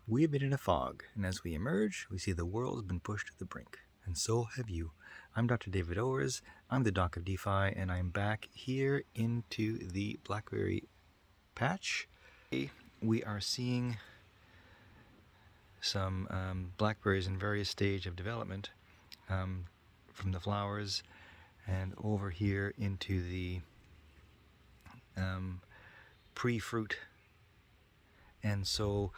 We have been in a fog, and as we emerge, we see the world's been pushed to the brink. And so have you. I'm Dr. David Owers, I'm the Doc of DeFi, and I'm back here into the blackberry patch. We are seeing some blackberries in various stage of development, from the flowers and over here into the pre-fruit. And so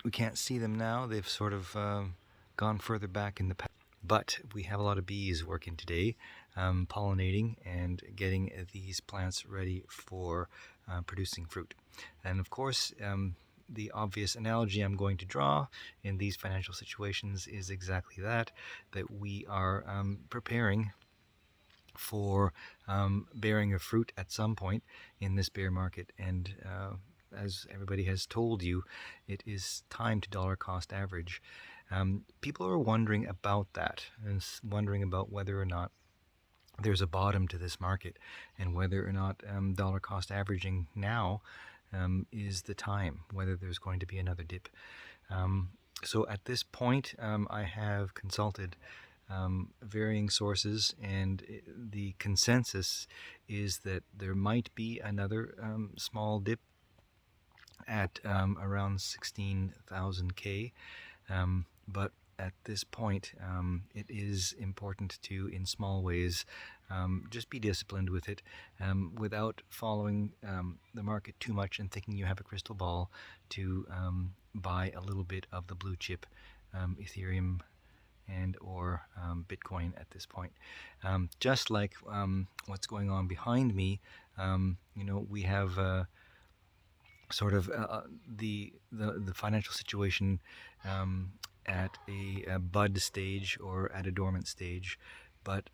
we can't see them now. They've sort of gone further back in the patch. But we have a lot of bees working today, pollinating and getting these plants ready for producing fruit. And of course, the obvious analogy I'm going to draw in these financial situations is exactly that we are preparing for bearing of fruit at some point in this bear market. And as everybody has told you, it is time to dollar cost average. People are wondering about that and wondering about whether or not there's a bottom to this market and whether or not dollar cost averaging now is the time, whether there's going to be another dip. So at this point, I have consulted varying sources, and the consensus is that there might be another small dip at around 16,000K. But at this point, it is important to, in small ways, just be disciplined with it without following the market too much and thinking you have a crystal ball to buy a little bit of the blue chip Ethereum and or Bitcoin at this point. Just like what's going on behind me, we have sort of the financial situation at a bud stage or at a dormant stage, but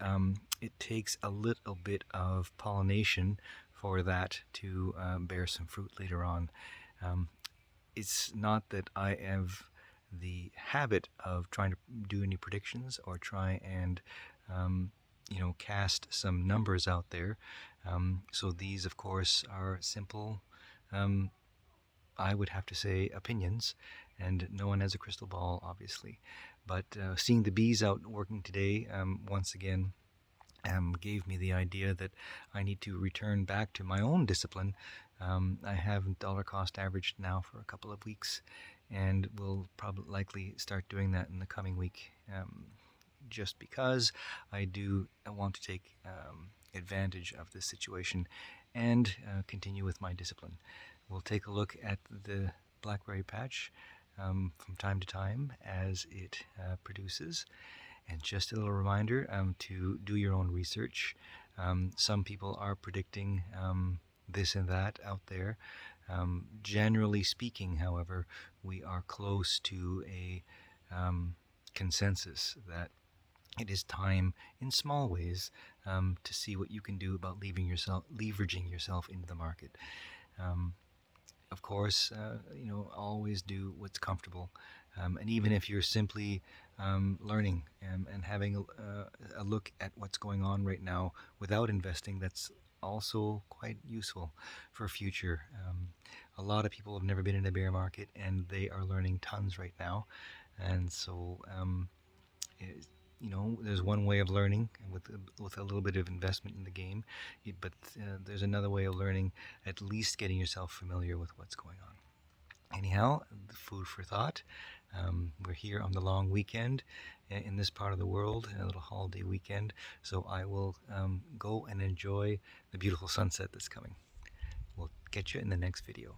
it takes a little bit of pollination for that to bear some fruit later on. It's not that I have the habit of trying to do any predictions or try and cast some numbers out there. So these, of course, are simple, I would have to say, opinions, and no one has a crystal ball, obviously. But seeing the bees out working today, once again, gave me the idea that I need to return back to my own discipline. I have dollar cost averaged now for a couple of weeks, and will probably likely start doing that in the coming week, just because I do want to take advantage of this situation and continue with my discipline. We'll take a look at the blackberry patch from time to time as it produces. And just a little reminder to do your own research. Some people are predicting this and that out there. Generally speaking, however, we are close to a consensus that it is time, in small ways, to see what you can do about leveraging yourself into the market. Of course, always do what's comfortable. And even if you're simply learning and having a look at what's going on right now without investing, that's also quite useful for future. A lot of people have never been in a bear market, and they are learning tons right now. And so, there's one way of learning with a little bit of investment in the game, but there's another way of learning, at least getting yourself familiar with what's going on. Anyhow, food for thought. We're here on the long weekend in this part of the world, a little holiday weekend, so I will go and enjoy the beautiful sunset that's coming. We'll catch you in the next video.